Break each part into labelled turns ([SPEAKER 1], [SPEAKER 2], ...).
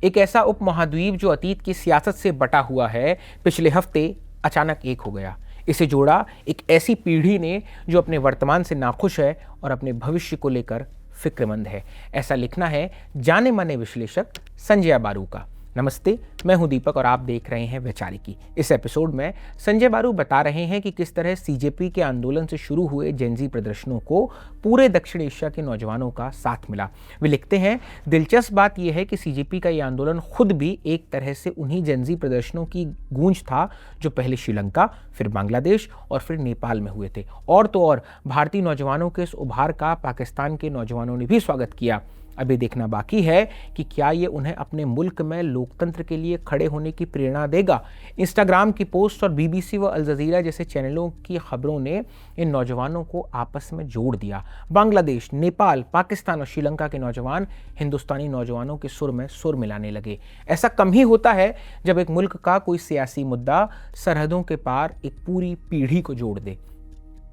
[SPEAKER 1] एक ऐसा उपमहाद्वीप जो अतीत की सियासत से बटा हुआ है, पिछले हफ्ते अचानक एक हो गया। इसे जोड़ा एक ऐसी पीढ़ी ने जो अपने वर्तमान से नाखुश है और अपने भविष्य को लेकर फिक्रमंद है। ऐसा लिखना है जाने माने विश्लेषक संजय बारू का। नमस्ते, मैं हूं दीपक और आप देख रहे हैं वैचारिकी। इस एपिसोड में संजय बारू बता रहे हैं कि किस तरह सीजेपी के आंदोलन से शुरू हुए जेनजी प्रदर्शनों को पूरे दक्षिण एशिया के नौजवानों का साथ मिला। वे लिखते हैं, दिलचस्प बात यह है कि सीजेपी का ये आंदोलन खुद भी एक तरह से उन्हीं जेनजी प्रदर्शनों की गूंज था जो पहले श्रीलंका, फिर बांग्लादेश और फिर नेपाल में हुए थे। और तो और भारतीय नौजवानों के इस उभार का पाकिस्तान के नौजवानों ने भी स्वागत किया। अभी देखना बाकी है कि क्या ये उन्हें अपने मुल्क में लोकतंत्र के लिए खड़े होने की प्रेरणा देगा। इंस्टाग्राम की पोस्ट और बीबीसी व अल जजीरा जैसे चैनलों की खबरों ने इन नौजवानों को आपस में जोड़ दिया। बांग्लादेश, नेपाल, पाकिस्तान और श्रीलंका के नौजवान हिंदुस्तानी नौजवानों के सुर में सुर मिलाने लगे। ऐसा कम ही होता है जब एक मुल्क का कोई सियासी मुद्दा सरहदों के पार एक पूरी पीढ़ी को जोड़ दे।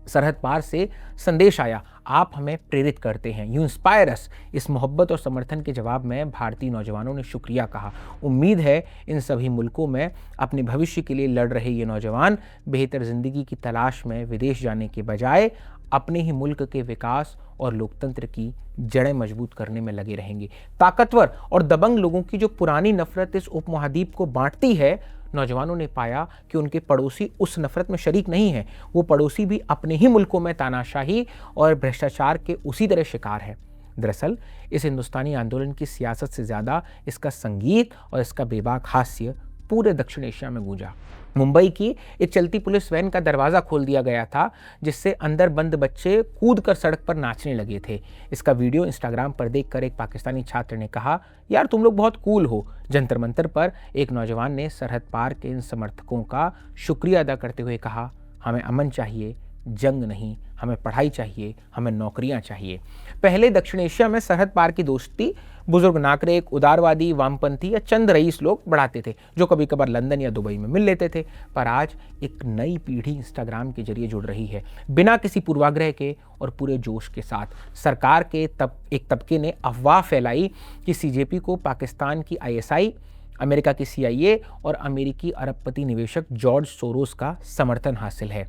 [SPEAKER 1] सरहद पार से संदेश आया, आप हमें प्रेरित करते हैं, यू इंस्पायर अस। इस मोहब्बत और समर्थन के जवाब में भारतीय नौजवानों ने शुक्रिया कहा। उम्मीद है इन सभी मुल्कों में अपने भविष्य के लिए लड़ रहे ये नौजवान बेहतर जिंदगी की तलाश में विदेश जाने के बजाय अपने ही मुल्क के विकास और लोकतंत्र की जड़ें मजबूत करने में लगे रहेंगे। ताकतवर और दबंग लोगों की जो पुरानी नफरत इस उपमहाद्वीप को बांटती है, नौजवानों ने पाया कि उनके पड़ोसी उस नफरत में शरीक नहीं है। वो पड़ोसी भी अपने ही मुल्कों में तानाशाही और भ्रष्टाचार के उसी तरह शिकार है। दरअसल इस हिंदुस्तानी आंदोलन की सियासत से ज्यादा इसका संगीत और इसका बेबाक हास्य पूरे दक्षिण एशिया में गूंजा। मुंबई की एक चलती पुलिस वैन का दरवाजा खोल दिया गया था, जिससे अंदर बंद बच्चे कूद कर सड़क पर नाचने लगे थे। इसका वीडियो इंस्टाग्राम पर देखकर एक पाकिस्तानी छात्र ने कहा, यार तुम लोग बहुत कूल हो। जंतर मंतर पर एक नौजवान ने सरहद पार के इन समर्थकों का शुक्रिया अदा करते हुए कहा, हमें अमन चाहिए, जंग नहीं, हमें पढ़ाई चाहिए, हमें नौकरियां चाहिए। पहले दक्षिण एशिया में सरहद पार की दोस्ती बुजुर्ग नागरिक, उदारवादी, वामपंथी या चंद रईस लोग बढ़ाते थे, जो कभी कभार लंदन या दुबई में मिल लेते थे। पर आज एक नई पीढ़ी इंस्टाग्राम के जरिए जुड़ रही है, बिना किसी पूर्वाग्रह के और पूरे जोश के साथ। सरकार के एक तबके ने अफवाह फैलाई कि सीजेपी को पाकिस्तान की आईएसआई, अमेरिका की CIA और अमेरिकी अरबपति निवेशक जॉर्ज सोरोस का समर्थन हासिल है।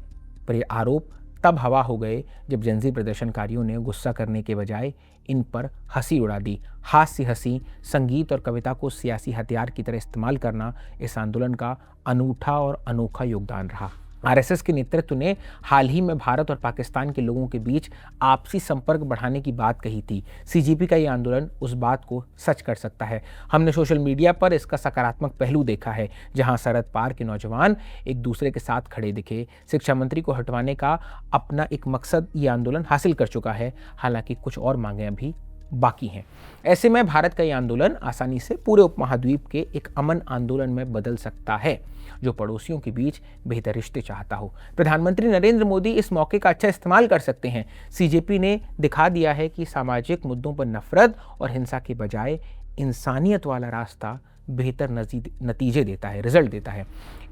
[SPEAKER 1] पर ये आरोप तब हवा हो गए जब जेनजी प्रदर्शनकारियों ने गुस्सा करने के बजाय इन पर हंसी उड़ा दी। हास्य हंसी, संगीत और कविता को सियासी हथियार की तरह इस्तेमाल करना इस आंदोलन का अनूठा और अनोखा योगदान रहा। आरएसएस के नेतृत्व ने हाल ही में भारत और पाकिस्तान के लोगों के बीच आपसी संपर्क बढ़ाने की बात कही थी। सीजेपी का ये आंदोलन उस बात को सच कर सकता है। हमने सोशल मीडिया पर इसका सकारात्मक पहलू देखा है, जहां सरहद पार के नौजवान एक दूसरे के साथ खड़े दिखे। शिक्षा मंत्री को हटवाने का अपना एक मकसद ये आंदोलन हासिल कर चुका है, हालांकि कुछ और मांगे अभी बाकी हैं। ऐसे में भारत का ये आंदोलन आसानी से पूरे उपमहाद्वीप के एक अमन आंदोलन में बदल सकता है, जो पड़ोसियों के बीच बेहतर रिश्ते चाहता हो। प्रधानमंत्री नरेंद्र मोदी इस मौके का अच्छा इस्तेमाल कर सकते हैं। सीजेपी ने दिखा दिया है कि सामाजिक मुद्दों पर नफरत और हिंसा के बजाय इंसानियत वाला रास्ता बेहतर नतीजे देता है, रिजल्ट देता है।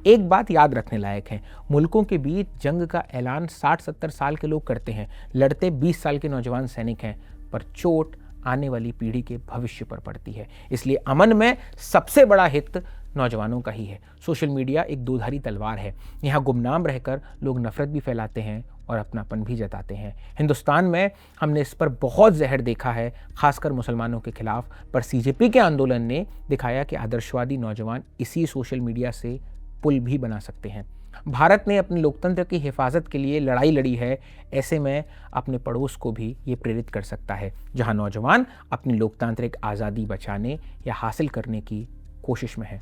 [SPEAKER 1] एक बात याद रखने लायक है, मुल्कों के बीच जंग का ऐलान 60-70 साल के लोग करते हैं, लड़ते 20 साल के नौजवान सैनिक हैं, पर चोट आने वाली पीढ़ी के भविष्य पर पड़ती है। इसलिए अमन में सबसे बड़ा हित नौजवानों का ही है। सोशल मीडिया एक दोधारी तलवार है। यहाँ गुमनाम रहकर लोग नफरत भी फैलाते हैं और अपनापन भी जताते हैं। हिंदुस्तान में हमने इस पर बहुत जहर देखा है, खासकर मुसलमानों के खिलाफ। पर सीजेपी के आंदोलन ने दिखाया कि आदर्शवादी नौजवान इसी सोशल मीडिया से पुल भी बना सकते हैं। भारत ने अपने लोकतंत्र की हिफाजत के लिए लड़ाई लड़ी है, ऐसे में अपने पड़ोस को भी ये प्रेरित कर सकता है, जहां नौजवान अपनी लोकतांत्रिक आज़ादी बचाने या हासिल करने की कोशिश में है।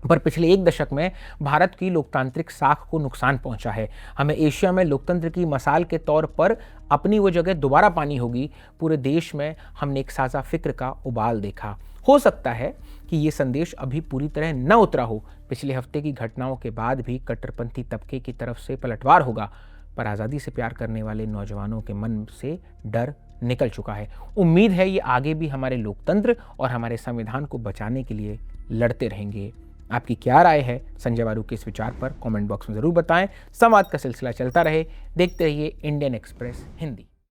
[SPEAKER 1] पर पिछले एक दशक में भारत की लोकतांत्रिक साख को नुकसान पहुंचा है। हमें एशिया में लोकतंत्र की मसाल के तौर पर अपनी वो जगह दोबारा पानी होगी। पूरे देश में हमने एक साझा फिक्र का उबाल देखा। हो सकता है कि ये संदेश अभी पूरी तरह न उतरा हो। पिछले हफ्ते की घटनाओं के बाद भी कट्टरपंथी तबके की तरफ से पलटवार होगा, पर आज़ादी से प्यार करने वाले नौजवानों के मन से डर निकल चुका है। उम्मीद है ये आगे भी हमारे लोकतंत्र और हमारे संविधान को बचाने के लिए लड़ते रहेंगे। आपकी क्या राय है संजय बारू के इस विचार पर कमेंट बॉक्स में ज़रूर बताएं। संवाद का सिलसिला चलता रहे। देखते रहिए इंडियन एक्सप्रेस हिंदी।